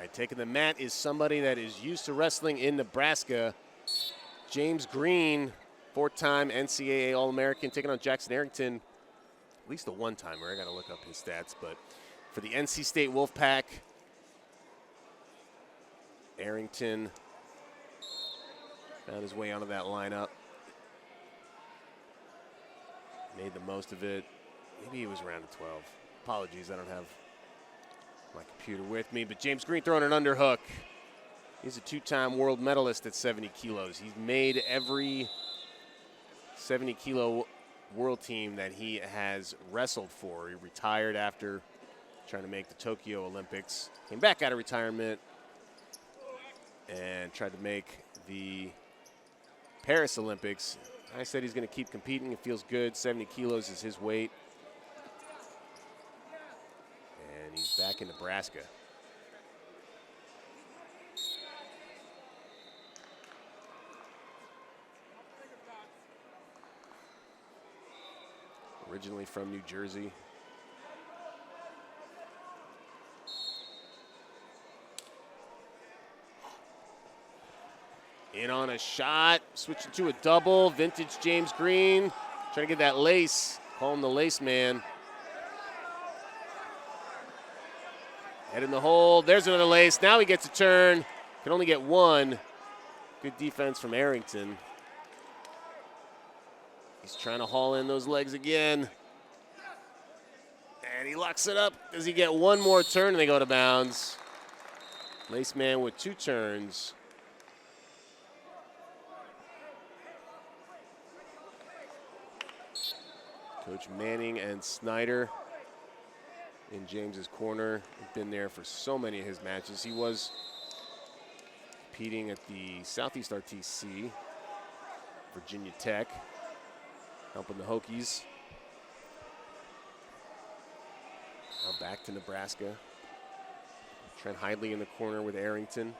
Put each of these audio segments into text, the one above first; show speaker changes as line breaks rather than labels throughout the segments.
right, taking the mat is somebody that is used to wrestling in Nebraska. James Green, 4-time NCAA All-American, taking on Jackson Arrington. At least a one-timer. I got to look up his stats, but for the NC State Wolfpack, Arrington found his way onto that lineup. Made the most of it. Maybe he was around a 12. Apologies, I don't have my computer with me, but James Green throwing an underhook. He's a 2-time world medalist at 70 kilos. He's made every 70-kilo world team that he has wrestled for. He retired after trying to make the Tokyo Olympics. Came back out of retirement and tried to make the Paris Olympics. I said he's going to keep competing. It feels good. 70 kilos is his weight. And he's back in Nebraska. Originally from New Jersey. In on a shot, switching to a double, vintage James Green. Trying to get that lace, call him the lace man. Head in the hole, there's another lace. Now he gets a turn, can only get one. Good defense from Arrington. He's trying to haul in those legs again. And he locks it up. Does he get one more turn and they go to bounds? Lace man with 2 turns. Coach Manning and Snyder in James's corner. He's been there for so many of his matches. He was competing at the Southeast RTC, Virginia Tech, helping the Hokies. Now back to Nebraska. Trent Hidley in the corner with Arrington.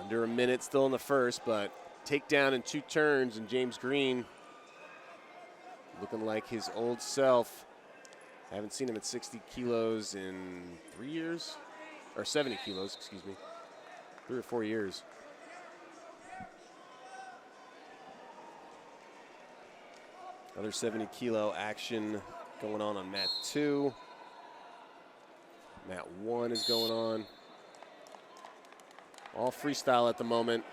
Under a minute still in the first, but takedown in 2 turns, and James Green looking like his old self. Haven't seen him at 60 kilos in 3 years, or 70 kilos, excuse me, 3 or 4 years. Another 70-kilo action going on mat 2. Mat 1 is going on. All freestyle at the moment.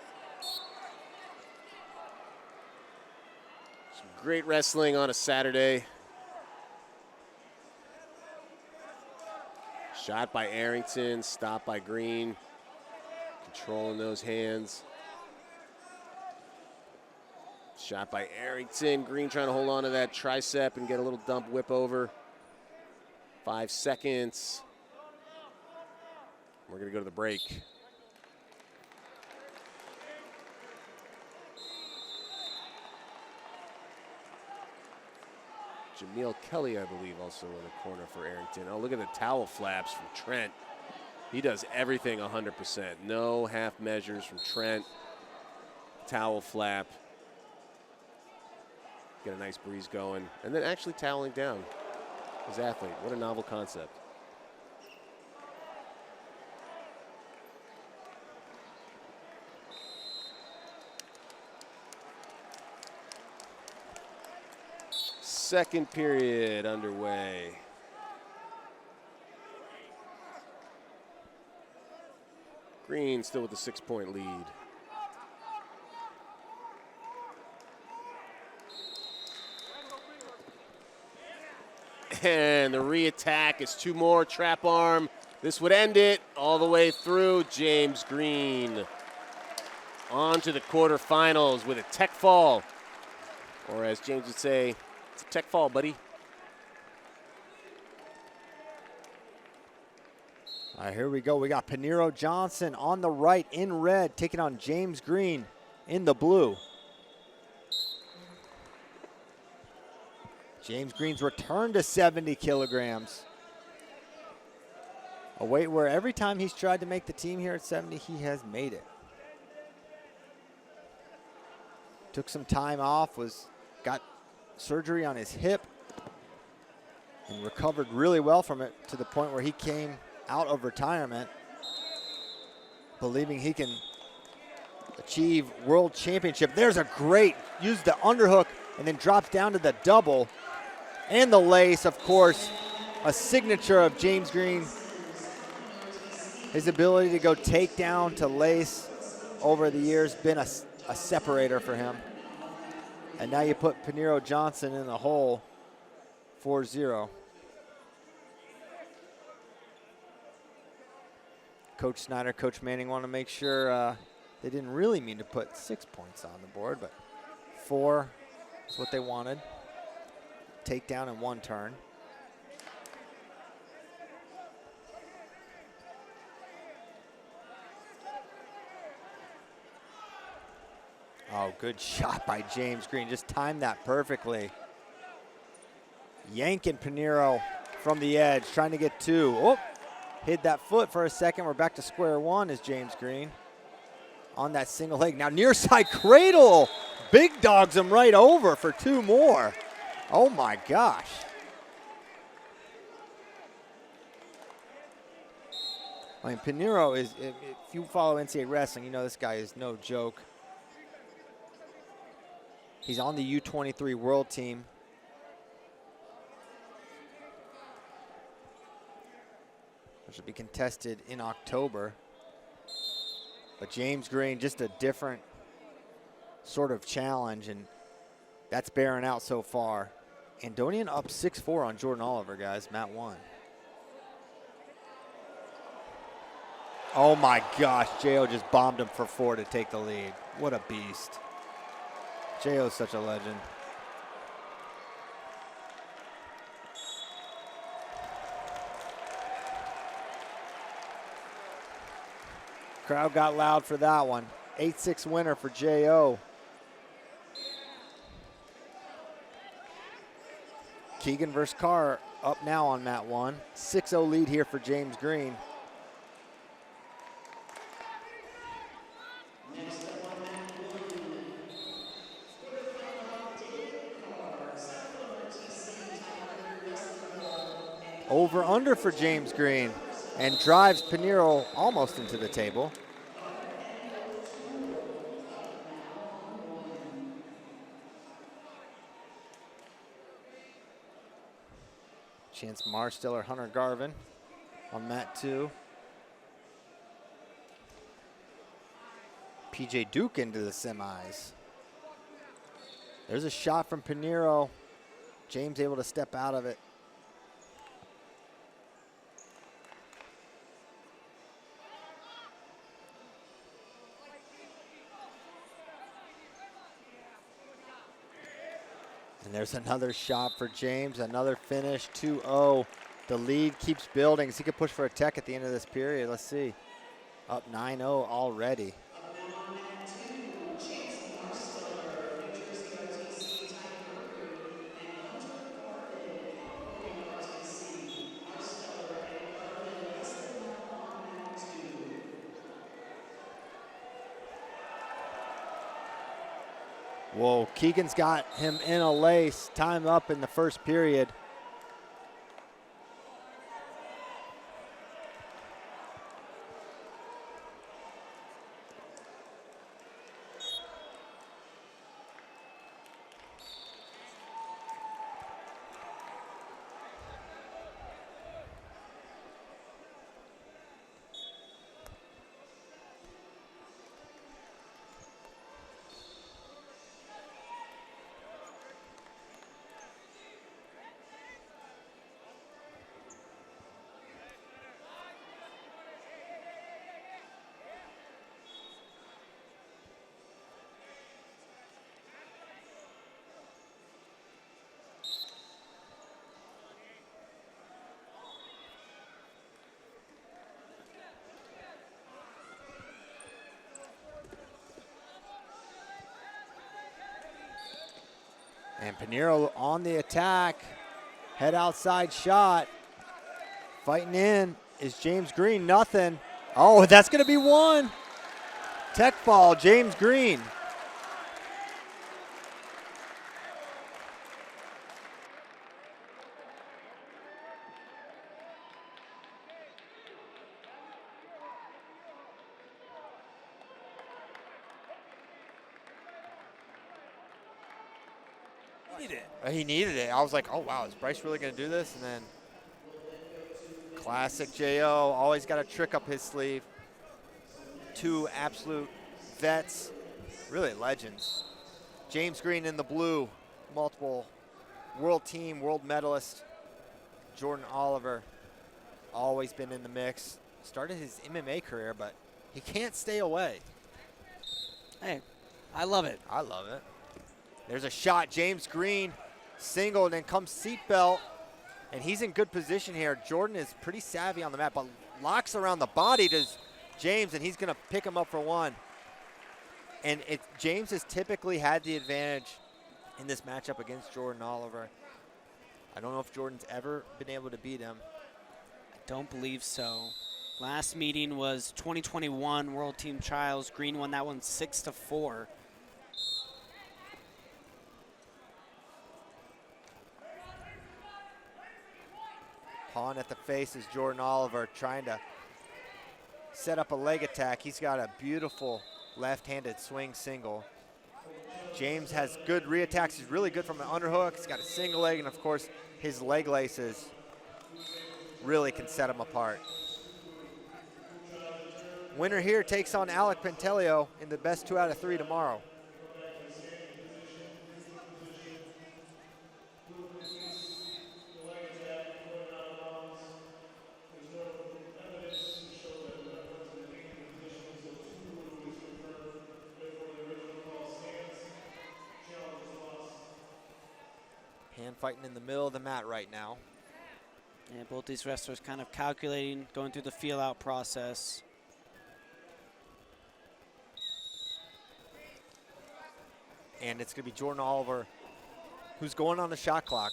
Some great wrestling on a Saturday. Shot by Arrington, stopped by Green. Controlling those hands. Shot by Arrington. Green trying to hold on to that tricep and get a little dump whip over. 5 seconds. We're going to go to the break. Jameel Kelly, I believe, also in the corner for Arrington. Oh, look at the towel flaps from Trent. He does everything 100%. No half measures from Trent. Towel flap. Get a nice breeze going. And then actually toweling down his athlete. What a novel concept. Second period underway. Green still with a 6-point lead. And the re-attack is 2 more, trap arm. This would end it all the way through. James Green on to the quarterfinals with a tech fall. Or as James would say, it's a tech fall, buddy.
All right, here we go. We got Pantaleo Johnson on the right in red, taking on James Green in the blue. James Green's return to 70 kilograms. A weight where every time he's tried to make the team here at 70, he has made it. Took some time off, got surgery on his hip, and recovered really well from it to the point where he came out of retirement believing he can achieve world championship. There's a great, used the underhook and then drops down to the double. And the lace, of course, a signature of James Green. His ability to go takedown to lace over the years, been a separator for him. And now you put Pantaleo Johnson in the hole, 4-0. Coach Snyder, Coach Manning want to make sure they didn't really mean to put 6 points on the board, but 4 is what they wanted. Takedown in 1 turn. Oh, good shot by James Green. Just timed that perfectly. Yanking Pantaleo from the edge, trying to get 2. Oh, hid that foot for a second. We're back to square one as James Green on that single leg. Now near side cradle. Big dogs him right over for 2 more. Oh my gosh. I mean, Pantaleo is, if you follow NCAA wrestling, you know this guy is no joke. He's on the U23 world team. Which will be contested in October. But James Green, just a different sort of challenge, and that's bearing out so far. Andonian up 6-4 on Jordan Oliver, guys, mat 1. Oh my gosh, J.O. just bombed him for 4 to take the lead. What a beast. J.O.'s such a legend. Crowd got loud for that one. 8-6 winner for J.O. Keegan versus Carr up now on mat 1. 6-0 lead here for James Green. Over under for James Green and drives Pantaleo almost into the table. Chance Marsteller, Hunter Garvin on mat 2. PJ Duke into the semis. There's a shot from Pantaleo. James able to step out of it. And there's another shot for James, another finish, 2-0. The lead keeps building, so he could push for a tech at the end of this period. Let's see. Up 9-0 already. Whoa, Keegan's got him in a lace. Time up in the first period. And Pantaleo on the attack. Head outside shot. Fighting in is James Green. Nothing. Oh, that's going to be 1. Tech fall, James Green.
needed it.
He needed it. I was like, oh, wow, is Bryce really going to do this? And then classic J.O., always got a trick up his sleeve. Two absolute vets, really legends. James Green in the blue, multiple world team, world medalist. Jordan Oliver, always been in the mix. Started his MMA career, but he can't stay away.
Hey, I love it.
I love it. There's a shot. James Green single, and then comes seatbelt, and he's in good position here. Jordan is pretty savvy on the mat, but locks around the body to James, and he's going to pick him up for one. And James has typically had the advantage in this matchup against Jordan Oliver. I don't know if Jordan's ever been able to beat him.
I don't believe so. Last meeting was 2021 World Team Trials. Green won that one 6-4.
Pawn at the face is Jordan Oliver trying to set up a leg attack. He's got a beautiful left-handed swing single. James has good reattacks. He's really good from an underhook. He's got a single leg, and of course, his leg laces really can set him apart. Winner here takes on Alec Pantaleo in the best 2 out of 3 tomorrow. Hand fighting in the middle of the mat right now.
Yeah, both these wrestlers kind of calculating, going through the feel-out process.
And it's going to be Jordan Oliver who's going on the shot clock.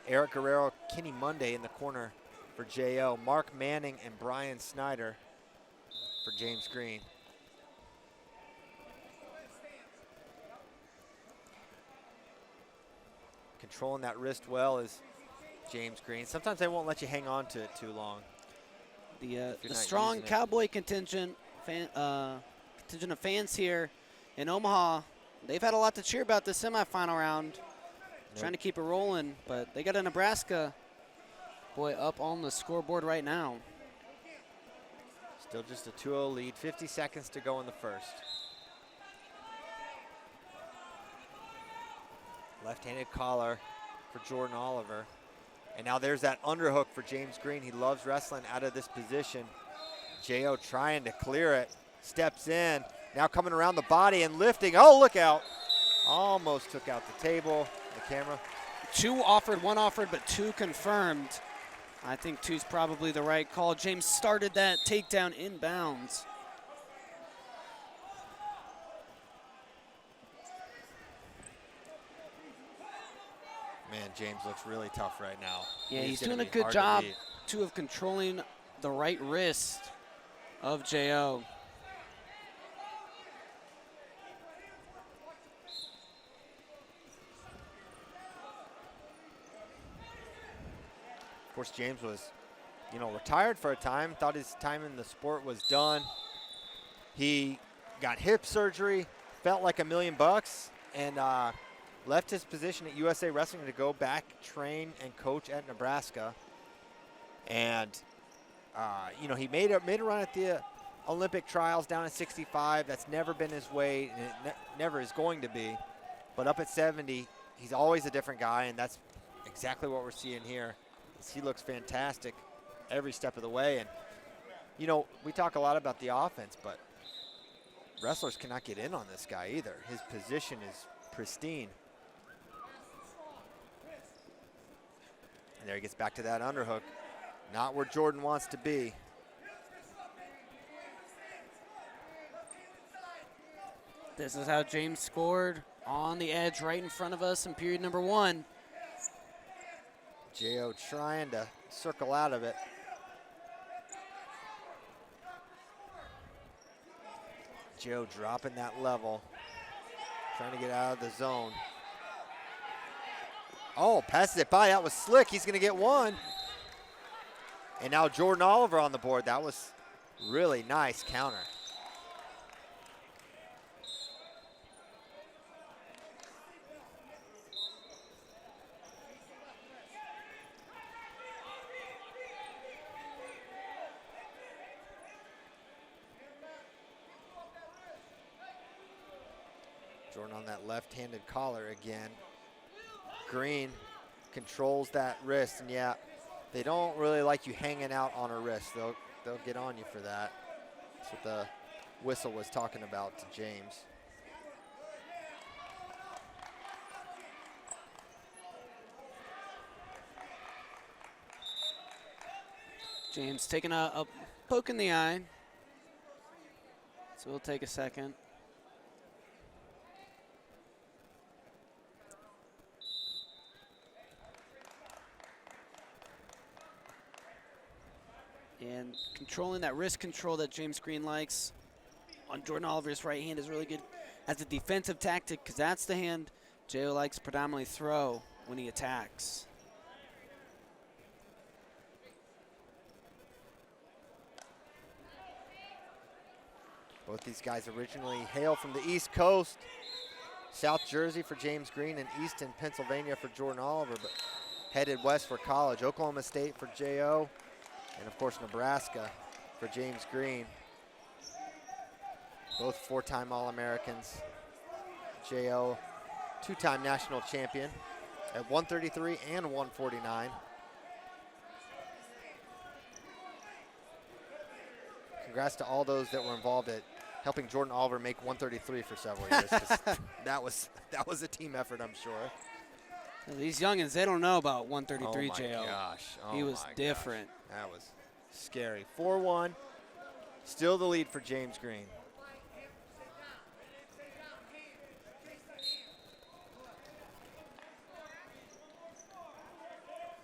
Eric Guerrero, Kenny Monday in the corner for J.O. Mark Manning and Brian Snyder for James Green. Controlling that wrist well is James Green. Sometimes they won't let you hang on to it too long.
The strong Cowboy contingent of fans here in Omaha, they've had a lot to cheer about this semifinal round. Trying to keep it rolling, but they got a Nebraska boy up on the scoreboard right now.
Still just a 2-0 lead, 50 seconds to go in the first. Left-handed collar for Jordan Oliver. And now there's that underhook for James Green. He loves wrestling out of this position. J.O. trying to clear it. Steps in. Now coming around the body and lifting. Oh, look out. Almost took out the table, the camera.
2 offered, 1 offered, but 2 confirmed. I think 2's probably the right call. James started that takedown inbounds.
Man, James looks really tough right now.
Yeah, he's doing a good job, too, of controlling the right wrist of J.O.
Of course, James was, retired for a time, thought his time in the sport was done. He got hip surgery, felt like $1 million, and left his position at USA Wrestling to go back, train, and coach at Nebraska. And, he made a run at the Olympic trials down at 65. That's never been his weight, and it never is going to be. But up at 70, he's always a different guy, and that's exactly what we're seeing here. He looks fantastic every step of the way. And, we talk a lot about the offense, but wrestlers cannot get in on this guy either. His position is pristine. And there he gets back to that underhook. Not where Jordan wants to be.
This is how James scored on the edge right in front of us in period number 1.
J.O. trying to circle out of it. J.O. dropping that level. Trying to get out of the zone. Oh, passes it by. That was slick. He's going to get one. And now Jordan Oliver on the board. That was really nice counter. Jordan on that left-handed collar again. Green controls that wrist, and yeah, they don't really like you hanging out on a wrist. They'll get on you for that. That's what the whistle was talking about to James.
James taking a poke in the eye. So we'll take a second. And controlling that wrist control that James Green likes on Jordan Oliver's right hand is really good as a defensive tactic, because that's the hand Jo likes predominantly throw when he attacks.
Both these guys originally hail from the East Coast. South Jersey for James Green and Easton, Pennsylvania for Jordan Oliver, but headed west for college. Oklahoma State for J.O., and of course Nebraska for James Green. Both four-time All-Americans. J.O., two-time national champion at 133 and 149. Congrats to all those that were involved at helping Jordan Oliver make 133 for several years. 'Cause that was a team effort, I'm sure.
These youngins, they don't know about 133
Oh
J.O.
my gosh. Oh
He was
my
different.
gosh. That was scary. 4-1. Still the lead for James Green.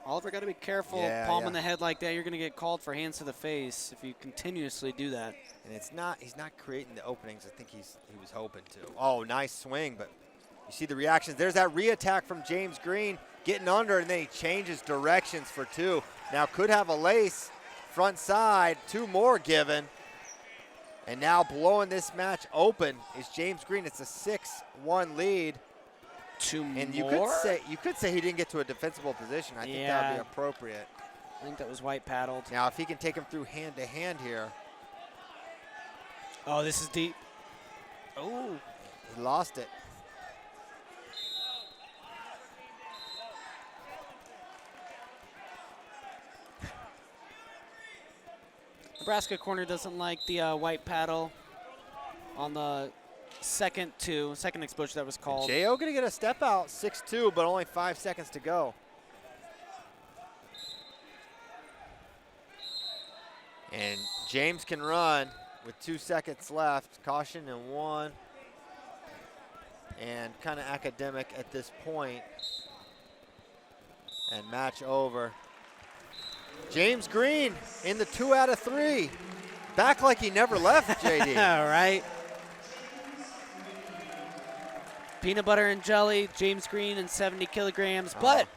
Oliver got to be careful,
Yeah,
palm
yeah.
in the head like that. You're going to get called for hands to the face if you continuously do that.
And he's not creating the openings I think he was hoping to. Oh, nice swing, but you see the reactions. There's that re-attack from James Green, getting under, and then he changes directions for two. Now could have a lace, front side, two more given. And now blowing this match open is James Green. It's a 6-1 lead.
Two
And
more?
you could say he didn't get to a defensible position. I think that would be appropriate.
I think that was white paddled.
Now if he can take him through hand to hand here.
Oh, this is deep. Oh.
He lost it.
Nebraska corner doesn't like the white paddle on the second exposure that was called.
J.O. gonna get a step out, 6-2, but only 5 seconds to go. And James can run with 2 seconds left. Caution in 1. And kind of academic at this point. And match over. James Green in the 2 out of 3. Back like he never left, JD.
All right. Peanut butter and jelly, James Green in 70 kilograms, but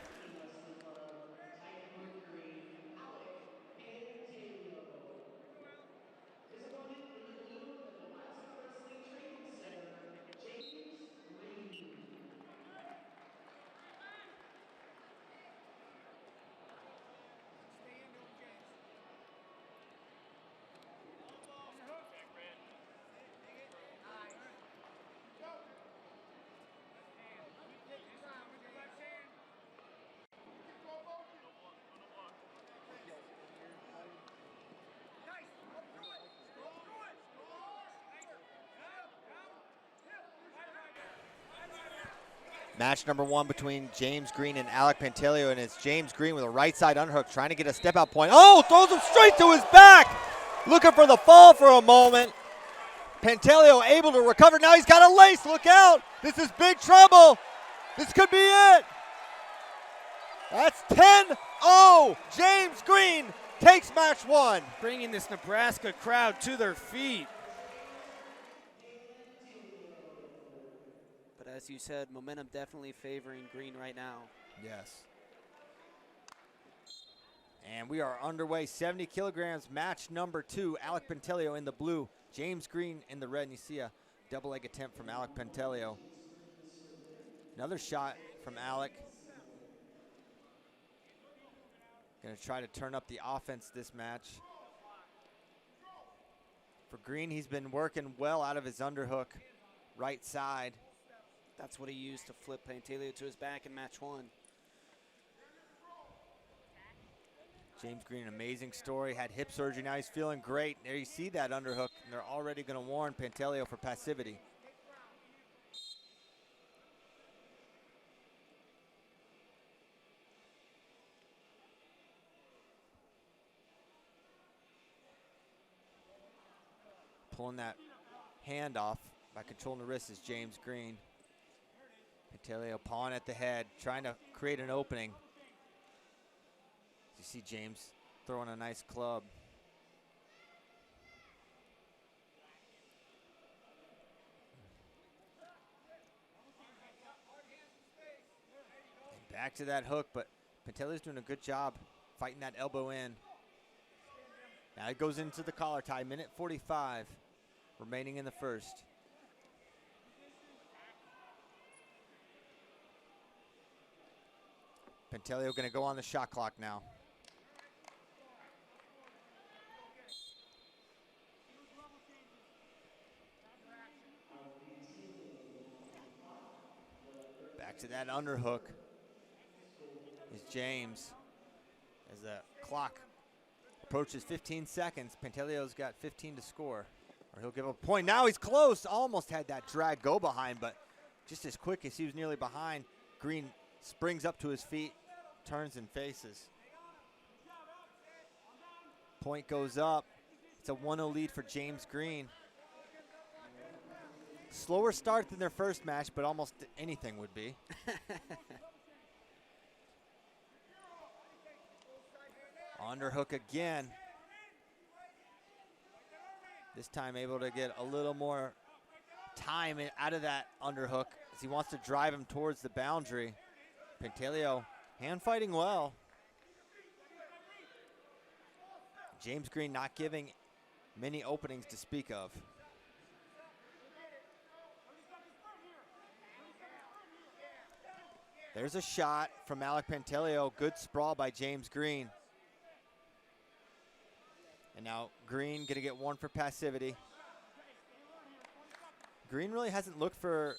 Match number 1 between James Green and Alec Pantaleo, and it's James Green with a right side underhook trying to get a step out point. Oh, throws him straight to his back. Looking for the fall for a moment. Pantaleo able to recover. Now he's got a lace. Look out. This is big trouble. This could be it. That's 10-0. James Green takes match 1.
bringing this Nebraska crowd to their feet. But as you said, momentum definitely favoring Green right now.
Yes. And we are underway. 70 kilograms, match number 2. Alec Pantaleo in the blue, James Green in the red. And you see a double leg attempt from Alec Pantaleo. Another shot from Alec. Going to try to turn up the offense this match. For Green, he's been working well out of his underhook, right side.
That's what he used to flip Pantaleo to his back in match 1.
James Green, an amazing story. Had hip surgery, now he's feeling great. There you see that underhook, and they're already going to warn Pantaleo for passivity. Pulling that hand off by controlling the wrist is James Green. Pantaleo pawing at the head, trying to create an opening. You see James throwing a nice club. And back to that hook, but Pantaleo's doing a good job fighting that elbow in. Now it goes into the collar tie, minute 45 remaining in the first. Pantaleo going to go on the shot clock now. Back to that underhook is James. As the clock approaches 15 seconds, Pantaleo's got 15 to score, or he'll give a point. Now he's close, almost had that drag go behind, but just as quick as he was nearly behind, Green springs up to his feet, turns and faces. Point goes up. It's a 1-0 lead for James Green. Slower start than their first match, but almost anything would be. Underhook again. This time able to get a little more time out of that underhook as he wants to drive him towards the boundary. Pantaleo hand fighting well. James Green not giving many openings to speak of. There's a shot from Alec Pantaleo. Good sprawl by James Green. And now Green gonna get one for passivity. Green really hasn't looked for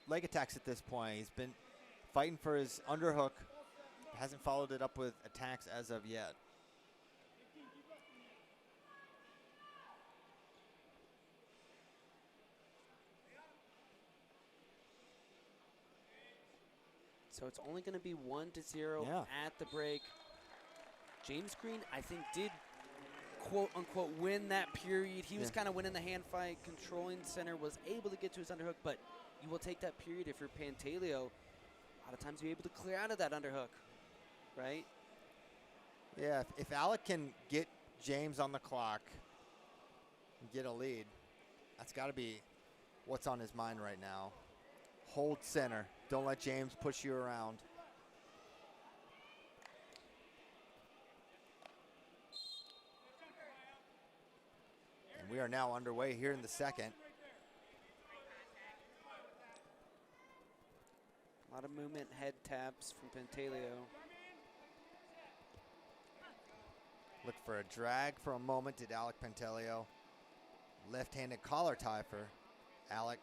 leg attacks at this point. He's been fighting for his underhook. Hasn't followed it up with attacks as of yet.
So it's only going to be 1-0 at the break. James Green, I think, did quote unquote win that period. He was kind of winning the hand fight, controlling center, was able to get to his underhook, but you will take that period if you're Pantaleo. A lot of times you're able to clear out of that underhook, right?
Yeah, if Alec can get James on the clock and get a lead, that's got to be what's on his mind right now. Hold center. Don't let James push you around. And we are now underway here in the second.
A lot of movement, head taps from Pantaleo.
Looked for a drag for a moment, did Alec Pantaleo. Left-handed collar tie for Alec.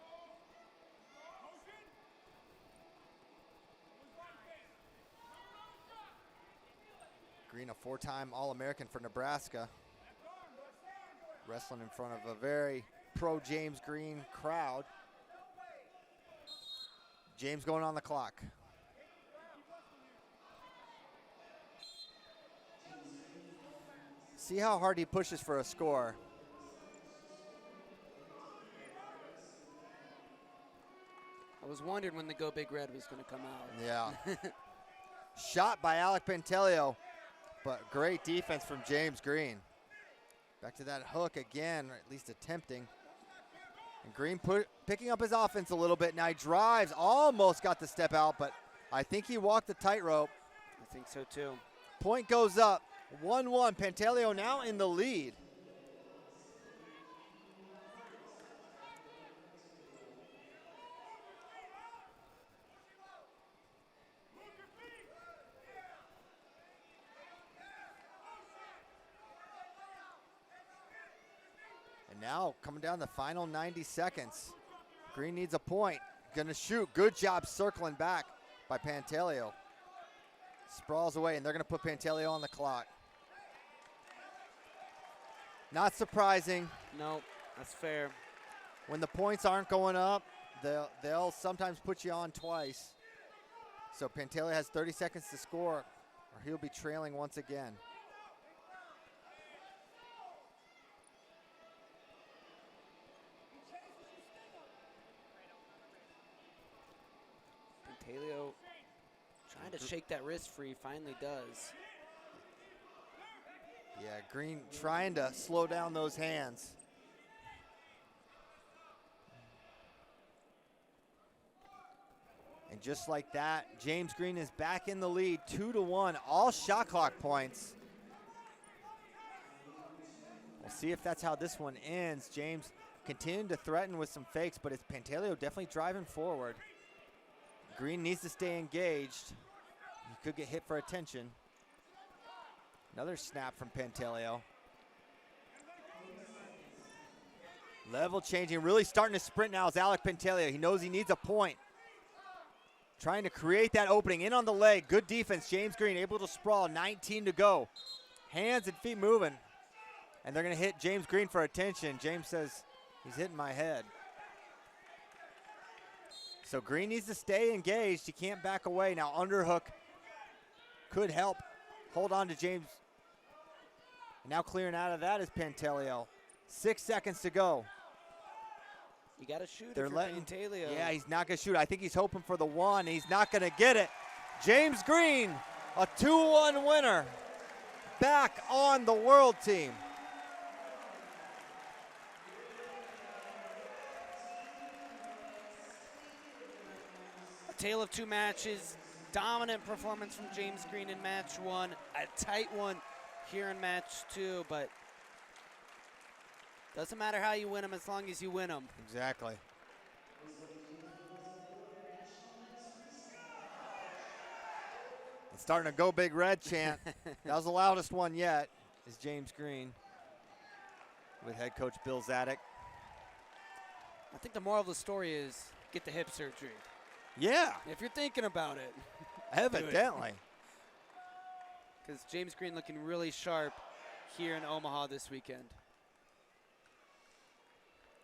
Green, a four-time All-American for Nebraska. Wrestling in front of a very pro-James Green crowd. James going on the clock. See how hard he pushes for a score.
I was wondering when the Go Big Red was going to come out.
Yeah. Shot by Alec Pantaleo, but great defense from James Green. Back to that hook again, or at least attempting. And Green picking up his offense a little bit. Now he drives, almost got the step out, but I think he walked the tightrope.
I think so too.
Point goes up, 1-1. Pantaleo now in the lead. And now coming down the final 90 seconds. Green needs a point. gonna shoot. Good job circling back by Pantaleo. Sprawls away, and they're gonna put Pantaleo on the clock. Not surprising.
Nope, that's fair.
When the points aren't going up, they'll sometimes put you on twice. So Pantaleo has 30 seconds to score, or he'll be trailing once again.
Pantaleo trying to shake that wrist free, finally does.
Yeah, Green trying to slow down those hands. And just like that, James Green is back in the lead, 2-1, all shot clock points. We'll see if that's how this one ends. James continuing to threaten with some fakes, but it's Pantaleo definitely driving forward. Green needs to stay engaged. He could get hit for attention. Another snap from Pantaleo. Level changing, really starting to sprint now is Alec Pantaleo. He knows he needs a point. Trying to create that opening, in on the leg. Good defense, James Green able to sprawl, 19 to go. Hands and feet moving. And they're gonna hit James Green for attention. James says, he's hitting my head. So Green needs to stay engaged. He can't back away. Now underhook could help hold on to James. And now clearing out of that is Pantaleo. 6 seconds to go.
You got to shoot
They're
if you're
letting
Pantaleo.
Yeah, he's not going to shoot. I think he's hoping for the one. He's not going to get it. James Green, a 2-1 winner. Back on the world team.
A tale of two matches. Dominant performance from James Green in match one. A tight one here in match two, but doesn't matter how you win them as long as you win them.
Exactly. It's starting to go big red chant. That was the loudest one yet, is James Green with head coach Bill Zadek.
I think the moral of the story is get the hip surgery.
Yeah.
If you're thinking about it.
Evidently.
Because James Green looking really sharp here in Omaha this weekend.